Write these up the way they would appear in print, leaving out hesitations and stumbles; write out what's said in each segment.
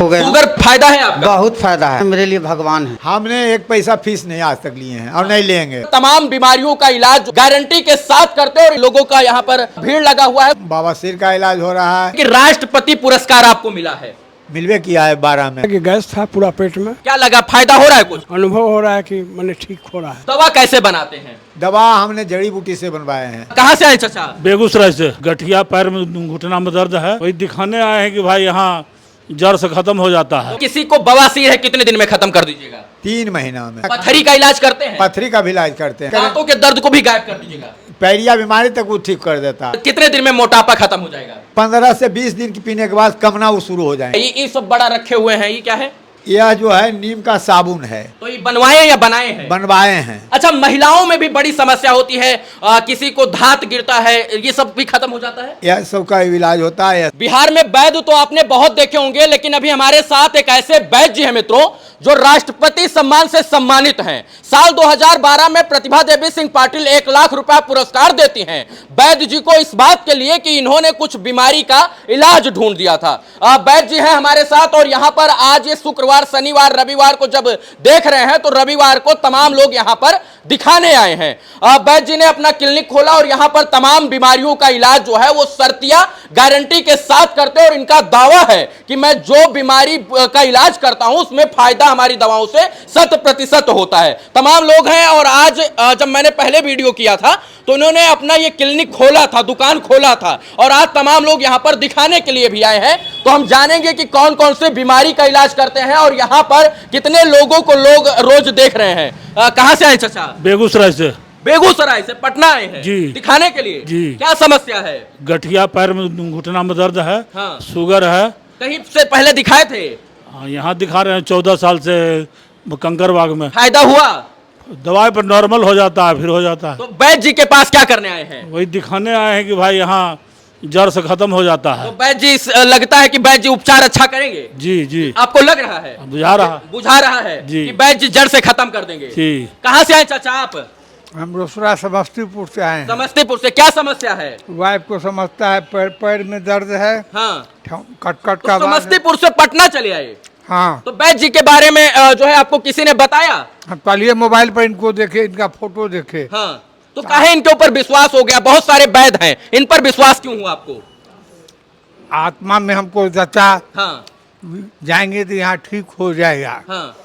हो गए। शुगर फायदा है आपका? बहुत फायदा है, मेरे लिए भगवान है। हमने एक पैसा फीस नहीं आज तक लिए हैं और नहीं लेंगे। तमाम बीमारियों का इलाज गारंटी के साथ करते हैं और लोगों का यहाँ पर भीड़ लगा हुआ है बवासीर का इलाज हो रहा है कि राष्ट्रपति पुरस्कार आपको मिला है। मिलवे किया है 12 में। कि गैस था पूरा पेट में, क्या लगा, फायदा हो रहा है कुछ? अनुभव हो रहा है कि मैंने ठीक हो रहा है। दवा कैसे बनाते हैं? दवा हमने जड़ी बूटी से बनवाए हैं। कहाँ से आए चाचा? बेगूसराय से। गठिया पैर में घुटना में दर्द है, वही दिखाने आए हैं कि भाई यहाँ जड़ से खत्म हो जाता है। किसी को बवासीर है, कितने दिन में खत्म कर दीजिएगा? 3 महीना में। पथरी का इलाज करते हैं? पथरी का भी इलाज करते हैं। दांतों के दर्द को भी गायब कर दीजिएगा? पैरिया बीमारी तक वो ठीक कर देता है। कितने दिन में मोटापा खत्म हो जाएगा? 15 से 20 दिन की पीने के बाद कमना वो शुरू हो जाए। ये सब बड़ा रखे हुए हैं, ये क्या है? यह जो है नीम का साबुन है। तो ये बनवाए या बनाए हैं? बनवाए हैं। अच्छा, महिलाओं में भी बड़ी समस्या होती है, किसी को धात गिरता है, ये सब भी खत्म हो जाता है? यह सब का इलाज होता है। बिहार में वैद्य तो आपने बहुत देखे होंगे, लेकिन अभी हमारे साथ एक ऐसे वैद्य जी हैं मित्रों जो राष्ट्रपति सम्मान से सम्मानित हैं। साल 2012 में प्रतिभा देवी सिंह पाटिल 1 लाख रुपया पुरस्कार देती हैं वैद्य जी को इस बात के लिए कि इन्होंने कुछ बीमारी का इलाज ढूंढ दिया था। वैद्य जी हैं हमारे साथ और यहाँ पर आज ये शुक्रवार, शनिवार, रविवार को जब देख रहे हैं तो रविवार को तमाम लोग यहाँ पर दिखाने आए हैं। वैद्य जी ने अपना क्लिनिक खोला और यहाँ पर तमाम बीमारियों का इलाज जो है वो शर्तिया गारंटी के साथ करते हैं और इनका दावा है कि मैं जो बीमारी का इलाज करता हूं उसमें फायदा हमारी दवाओं से 100% होता है। तमाम लोग हैं और आज जब मैंने पहले वीडियो किया था तो उन्होंने अपना ये क्लिनिक खोला था, दुकान खोला था और आज तमाम लोग यहाँ पर दिखाने के लिए भी आए हैं। तो हम जानेंगे कि कौन कौन से बीमारी का इलाज करते हैं और यहाँ पर कितने लोगों को लोग रोज देख रहे हैं। कहाँ से आए चाचा? बेगूसराय से। बेगूसराय से पटना आए हैं जी। दिखाने के लिए? जी। क्या समस्या है? गठिया पैर में घुटना में दर्द है, हाँ। शुगर है। कहीं से पहले दिखाए थे? हाँ, यहाँ दिखा रहे हैं 14 साल से कंकरबाग में। फायदा हुआ? दवाई पर नॉर्मल हो जाता है, फिर हो जाता है। तो वैद्य जी के पास क्या करने आए हैं? वही दिखाने आए हैं कि भाई यहाँ जड़ से खत्म हो जाता तो है। वैद्य जी, लगता है कि वैद्य जी उपचार अच्छा करेंगे? जी जी, आपको लग रहा है? बुझा रहा है जी। कि वैद्य जी जड़ से खत्म कर देंगे? जी। कहाँ से आए चाचा आप? हम रोसड़ा समस्तीपुर से आए हैं। समस्तीपुर से। क्या समस्या है? वाइफ को समझता है पैर पैर में दर्द है, हाँ, कट कट तो का आवाज है। समस्तीपुर से पटना चले आए। हाँ, तो वैद्य जी के बारे में जो है आपको किसी ने बताया? हम कल ये मोबाइल पर इनको देखे, इनका फोटो देखे। हाँ, तो काहे इनके ऊपर विश्वास हो गया? बहुत सारे वैद्य हैं, इन पर विश्वास क्यों हुआ आपको? आत्मा में हमको जचा हाँ जाएंगे तो यहाँ ठीक हो जाएगा, हाँ,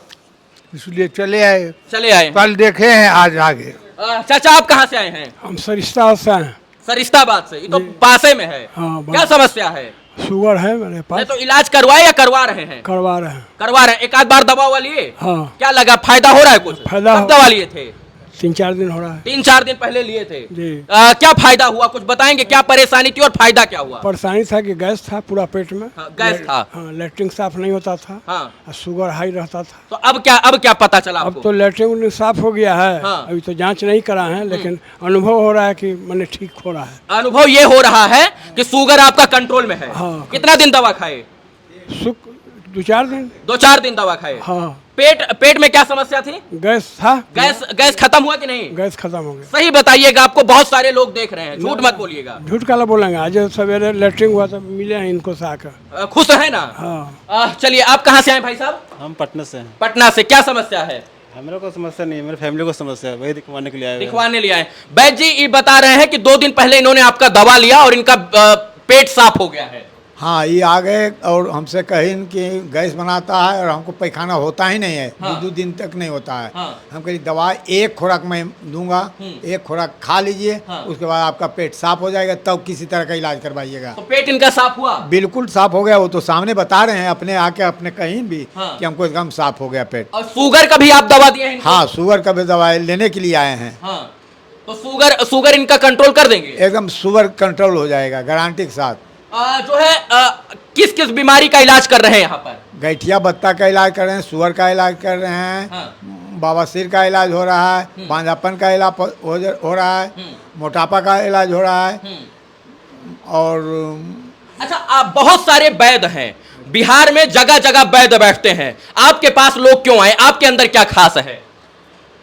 इसलिए चले आए। चले आए। कल देखे हैं, आज आगे। चाचा आप कहाँ से आए हैं? हम सरिस्ता से हैं। सरिस्ताबाद से। ये तो पासे में है। हाँ, क्या समस्या है? शुगर है मेरे नहीं पास, तो इलाज करवाए या करवा रहे हैं? करवा रहे हैं। करवा रहे हैं। एक आध बार दवा हुआ लिए? हाँ, क्या लगा, फायदा हो रहा है कुछ? फायदा कब हो- दवा लिए थे? 3-4 दिन हो रहा है 3-4 दिन पहले लिए थे। जी। क्या फायदा हुआ, कुछ बताएंगे? क्या परेशानी थी और फायदा क्या हुआ? परेशानी था कि गैस था पूरा पेट में। हाँ, गैस था। हाँ, लैट्रिन साफ नहीं होता था। हाँ, और शुगर हाई रहता था। तो अब क्या पता चला अब आपको? तो लैट्रिन साफ हो गया है। हाँ। अभी तो जांच नहीं करा है, लेकिन अनुभव हो रहा है कि मैंने ठीक हो रहा है। अनुभव ये हो रहा है कि शुगर आपका कंट्रोल में है। हाँ। कितना दिन दवा खाए? 2-4 दिन। 2-4 दिन दवा खाए। हाँ, पेट में क्या समस्या थी? गैस था। गैस खत्म हुआ कि नहीं? गैस खत्म हो गया। सही बताइएगा, आपको बहुत सारे लोग देख रहे हैं, झूठ मत बोलिएगा। झूठ काला बोलेंगे? आज सवेरे लैट्रिन हुआ तो मिले हैं इनको से आकर। खुश है ना? हाँ, चलिए, आप कहाँ से आए भाई साहब? हम पटना से हैं। पटना से। क्या समस्या है? हमारे को समस्या नहीं है, मेरे फैमिली को समस्या है, वही दिखवाने के लिए आए हुए हैं। दिखवाने लिए आए। वैद्य जी ये बता रहे हैं कि 2 दिन पहले इन्होंने आपका दवा लिया और इनका पेट साफ हो गया है। हाँ, ये आ गए और हमसे कहीं कि गैस बनाता है और हमको पैखाना होता ही नहीं है। हाँ। 2 दिन तक नहीं होता है। हाँ। हम कहीं दवा 1 खुराक मैं दूंगा, 1 खुराक खा लीजिए। हाँ। उसके बाद आपका पेट साफ हो जाएगा, तब किसी तरह का इलाज करवाइएगा। तो पेट इनका साफ हुआ? बिल्कुल साफ हो गया। वो तो सामने बता रहे हैं अपने आके, अपने कहीं भी हाँ। कि हमको एकदम साफ हो गया पेट। और शुगर का भी आप दवा दिए हैं इनको? हाँ, शुगर का भी दवाई लेने के लिए आए हैं। हाँ, तो शुगर इनका कंट्रोल कर देंगे? एकदम शुगर कंट्रोल हो जाएगा गारंटी के साथ। जो है किस किस बीमारी का इलाज कर रहे हैं यहाँ पर? गैठिया बत्ता का इलाज कर रहे हैं, शुगर का इलाज कर रहे हैं। हाँ। बवासीर का इलाज हो रहा है, बांझापन का इलाज हो रहा है, मोटापा का इलाज हो रहा है। और अच्छा, आप बहुत सारे वैद्य हैं बिहार में, जगह जगह वैद्य बैठते हैं, आपके पास लोग क्यों आए? आपके अंदर क्या खास है?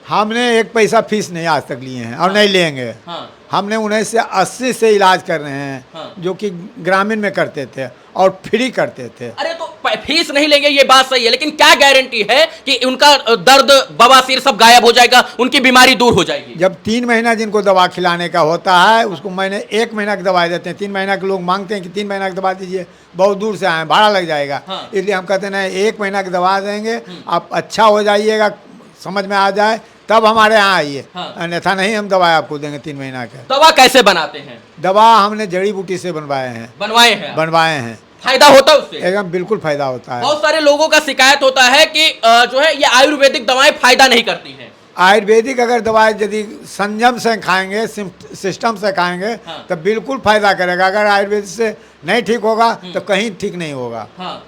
हमने एक पैसा फीस नहीं आज तक लिए हैं और नहीं लेंगे। हाँ। हमने 1980 से इलाज कर रहे हैं, हाँ। जो कि ग्रामीण में करते थे और फ्री करते थे। अरे तो फीस नहीं लेंगे ये बात सही है, लेकिन क्या गारंटी है कि उनका दर्द बवासीर सब गायब हो जाएगा, उनकी बीमारी दूर हो जाएगी? जब 3 महीना जिनको दवा खिलाने का होता है, उसको मैंने 1 महीना की दवाई देते हैं। 3 महीना के लोग मांगते हैं कि 3 महीना की दवा दीजिए, बहुत दूर से आए, भाड़ा लग जाएगा। हाँ। इसलिए हम कहते हैं नहीं, 1 महीना की दवा देंगे, आप अच्छा हो जाइएगा, समझ में आ जाए तब हमारे यहाँ आइए, हाँ। अन्यथा नहीं हम दवा आपको देंगे 3 महीना का। दवा कैसे बनाते हैं? दवा हमने जड़ी बूटी से बनवाए हैं, बनवाए हैं। फायदा होता है उससे? एकदम बिल्कुल फायदा होता है। बहुत सारे लोगों का शिकायत होता है कि जो है ये आयुर्वेदिक दवाएं फायदा नहीं करती हैं। आयुर्वेदिक अगर दवाई यदि संयम से खाएंगे, सिस्टम से खाएंगे, हाँ। तो बिल्कुल फायदा करेगा। अगर आयुर्वेद से नहीं ठीक होगा तो कहीं ठीक नहीं होगा। हाँ।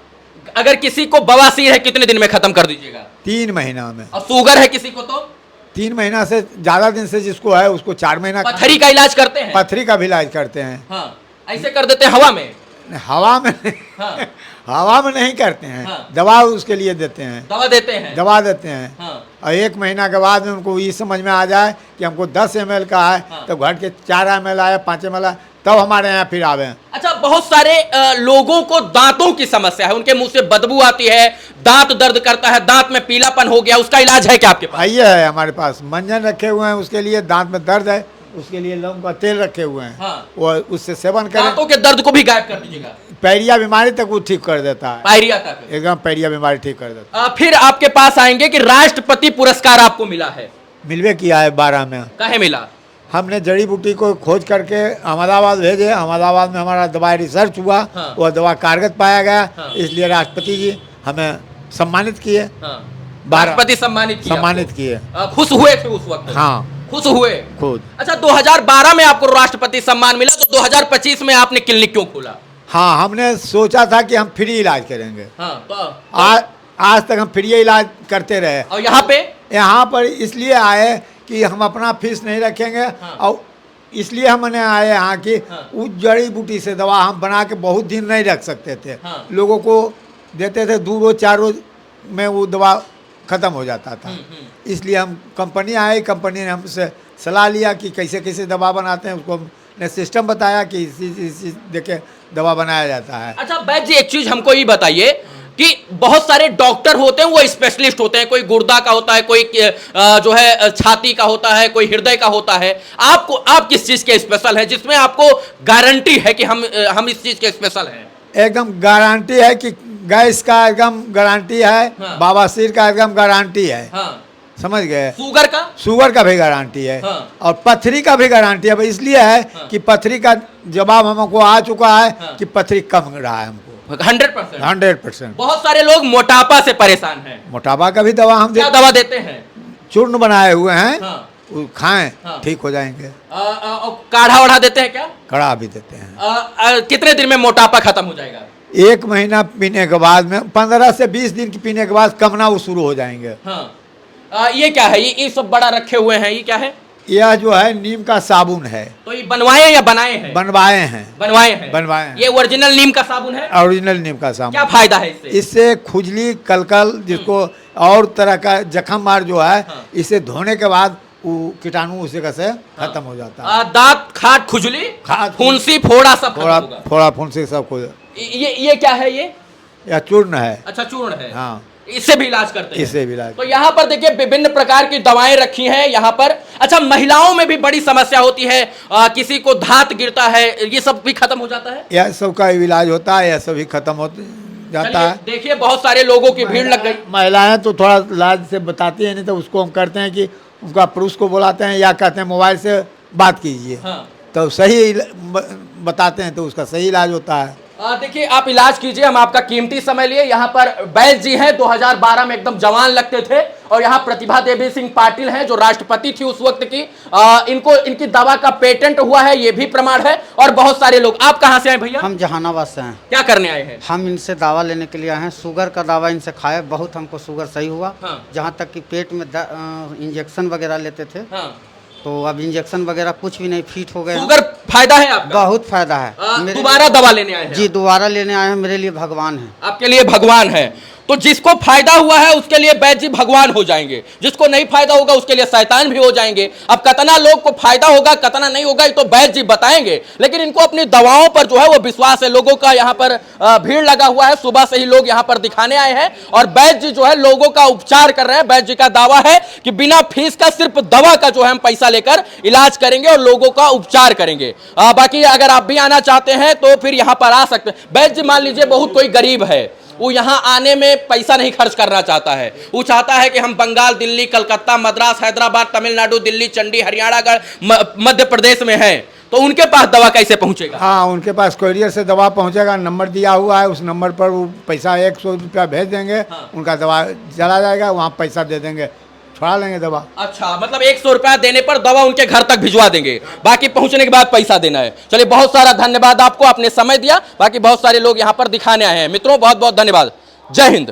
अगर किसी को बवासीर है कितने दिन में खत्म कर दीजिएगा? 3 महीना में। और शुगर है किसी को तो? 3 महीना से ज्यादा दिन से जिसको है उसको 4 महीना। पथरी का इलाज करते हैं? पथरी का भी इलाज करते हैं। हाँ। ऐसे कर देते हैं हवा में? हवा में नहीं, हाँ। हवा में नहीं करते हैं। हाँ। दवा उसके लिए देते हैं, दवा देते हैं? दवा देते हैं। हाँ। और 1 महीना के बाद में उनको ये समझ में आ जाए कि हमको 10 ml का है, हाँ। तो घट के 4 ml आया, 5 ml आया, तब हमारे यहाँ फिर आवे। अच्छा, बहुत सारे लोगों को दांतों की समस्या है, उनके मुंह से बदबू आती है, दांत दर्द करता है, दांत में पीलापन हो गया, उसका इलाज है क्या आपके पास? आइए है हमारे पास, मंजन रखे हुए हैं उसके लिए। दांत में दर्द है उसके लिए लौंग का तेल रखे हुए हैं। हाँ। वो उससे सेवन करें, दांतों के दर्द को भी गायब कर दीजिएगा? पैरिया बीमारी तक वो ठीक कर देता है, पायरिया तक? एकदम पैरिया बीमारी ठीक कर देता है। फिर आपके पास आएंगे कि राष्ट्रपति पुरस्कार आपको मिला है, मिलवे किया है 12 में। काहे मिला? हमने जड़ी बूटी को खोज करके अहमदाबाद भेजे, अहमदाबाद में हमारा दवा रिसर्च हुआ। हाँ। वह दवा कारगर पाया गया। हाँ। इसलिए राष्ट्रपति जी हमें सम्मानित किए। हाँ। 12 राष्ट्रपति सम्मानित किए किए। आपको। खुश हुए थे उस वक्त? हाँ, खुश हुए खुद। अच्छा, 2012 में आपको राष्ट्रपति सम्मान मिला, तो 2025 में आपने क्लिनिक क्यों खोला? हाँ, हमने सोचा था कि हम फ्री इलाज करेंगे। हाँ, तो आज तक हम फ्री इलाज करते रहे। और यहाँ पर इसलिए आए कि हम अपना फीस नहीं रखेंगे। हाँ। और इसलिए हमने आए यहाँ की हाँ। उस जड़ी बूटी से दवा हम बना के बहुत दिन नहीं रख सकते थे। हाँ। लोगों को देते थे 2 रोज 4 रोज में वो दवा ख़त्म हो जाता था। इसलिए हम कंपनी आए, कंपनी ने हमसे सलाह लिया कि कैसे कैसे दवा बनाते हैं। उसको हमने सिस्टम बताया कि इसी देके दवा बनाया जाता है। अच्छा वैद्य जी, एक चीज हमको ये बताइए कि बहुत सारे डॉक्टर होते हैं, वो स्पेशलिस्ट होते हैं, कोई गुर्दा का होता है, कोई जो है छाती का होता है, कोई हृदय का होता है। आप किस चीज के स्पेशल हैं, जिसमें आपको गारंटी है कि हम इस चीज के स्पेशल हैं? एकदम गारंटी है कि गैस का एकदम गारंटी है। हाँ। बवासीर का एकदम गारंटी है। हाँ। समझ गए? शुगर का भी गारंटी है। हाँ। और पथरी का भी गारंटी है। इसलिए है हाँ। कि पथरी का जवाब हमको आ चुका है। हाँ। कि पथरी कम रहा है हमको 100%। 100%। बहुत सारे लोग मोटापा से परेशान हैं, मोटापा का भी दवा हम क्या दवा देते हैं? चूर्ण बनाए हुए हैं। हाँ। वो खाएं, हाँ। ठीक हो जाएंगे। काढ़ा वाढ़ा देते हैं क्या? कड़ा भी देते हैं। कितने दिन में मोटापा खत्म हो जाएगा? 1 महीना पीने के बाद में 15 से 20 दिन की पीने के बाद कमना वो शुरू हो जाएंगे। हाँ। ये क्या है? ये सब बड़ा रखे हुए हैं, ये क्या है? यह जो है नीम का साबुन है। तो ये बनवाए या बनाए हैं? बनवाए हैं। बनवाए हैं। ये ओरिजिनल नीम का साबुन है? ओरिजिनल नीम का साबुन। क्या फायदा है इससे? इससे खुजली, कलकल, जिसको और तरह का जख्म मार जो है, हाँ। इसे धोने के बाद वो कीटाणु उसी का से खत्म हो जाता है। दांत, खाट, खुजली, फुंसी, फोड़ा सब खत्म होगा। फोड़ा फुंसी सब कुछ। ये क्या है? ये यह चूर्ण है। अच्छा, चूर्ण है। हाँ, इससे भी इलाज करते हैं? इससे भी इलाज। तो यहाँ पर देखिए विभिन्न प्रकार की दवाएं रखी हैं यहाँ पर। अच्छा, महिलाओं में भी बड़ी समस्या होती है, किसी को धात गिरता है, ये सब भी खत्म हो जाता है? यह सब का इलाज होता है, यह सभी खत्म हो जाता है। देखिए बहुत सारे लोगों की भीड़ लग गई। महिलाएं तो थोड़ा इलाज से बताती है, नहीं तो उसको हम करते हैं कि उनका पुरुष को बुलाते हैं या कहते हैं मोबाइल से बात कीजिए। हाँ। तो सही बताते हैं तो उसका सही इलाज होता है। देखिए आप इलाज कीजिए, हम आपका कीमती समय लिए। यहाँ पर वैद्य जी हैं, 2012 में एकदम जवान लगते थे। और यहाँ प्रतिभा देवी सिंह पाटिल हैं जो राष्ट्रपति थी उस वक्त की। इनकी दवा का पेटेंट हुआ है, ये भी प्रमाण है। और बहुत सारे लोग। आप कहाँ से आए भैया? हम जहानाबाद से हैं। क्या करने आए हैं? हम इनसे दवा लेने के लिए आए हैं। शुगर का दवा इनसे खाए, बहुत हमको शुगर सही हुआ। हाँ। जहाँ तक कि पेट में इंजेक्शन वगैरह लेते थे। हाँ। तो अब इंजेक्शन वगैरह कुछ भी नहीं, फिट हो गए। शुगर फायदा है आपका? बहुत फायदा है। दोबारा दवा लेने आए हैं? जी, दोबारा लेने आए हैं। मेरे लिए भगवान है। आपके लिए भगवान है। तो जिसको फायदा हुआ है उसके लिए वैद्य जी भगवान हो जाएंगे, जिसको नहीं फायदा होगा उसके लिए शैतान भी हो जाएंगे। अब कितना लोग को फायदा होगा कितना नहीं होगा ये तो वैद्य जी बताएंगे, लेकिन इनको अपनी दवाओं पर जो है वो विश्वास है। लोगों का यहाँ पर भीड़ लगा हुआ है, सुबह से ही लोग यहाँ पर दिखाने आए हैं और वैद्य जी जो है लोगों का उपचार कर रहे हैं। वैद्य जी का दावा है कि बिना फीस का सिर्फ दवा का जो है हम पैसा लेकर इलाज करेंगे और लोगों का उपचार करेंगे। बाकी अगर आप भी आना चाहते हैं तो फिर यहाँ पर आ सकते हैं। वैद्य जी मान लीजिए बहुत कोई गरीब है, वो यहाँ आने में पैसा नहीं खर्च करना चाहता है, वो चाहता है कि हम बंगाल, दिल्ली, कलकत्ता, मद्रास, हैदराबाद, तमिलनाडु, दिल्ली, चंडी, हरियाणा, मध्य प्रदेश में है, तो उनके पास दवा कैसे पहुंचेगा? हाँ, उनके पास कोरियर से दवा पहुंचेगा, नंबर दिया हुआ है, उस नंबर पर वो पैसा 100 रुपया भेज देंगे। हाँ। उनका दवा चला जाएगा, वहाँ पैसा दे देंगे, छुड़ा लेंगे दवा। अच्छा, मतलब 100 रुपया देने पर दवा उनके घर तक भिजवा देंगे, बाकी पहुंचने के बाद पैसा देना है। चलिए, बहुत सारा धन्यवाद आपको, आपने समय दिया। बाकी बहुत सारे लोग यहाँ पर दिखाने आए हैं। मित्रों बहुत बहुत धन्यवाद। जय हिंद।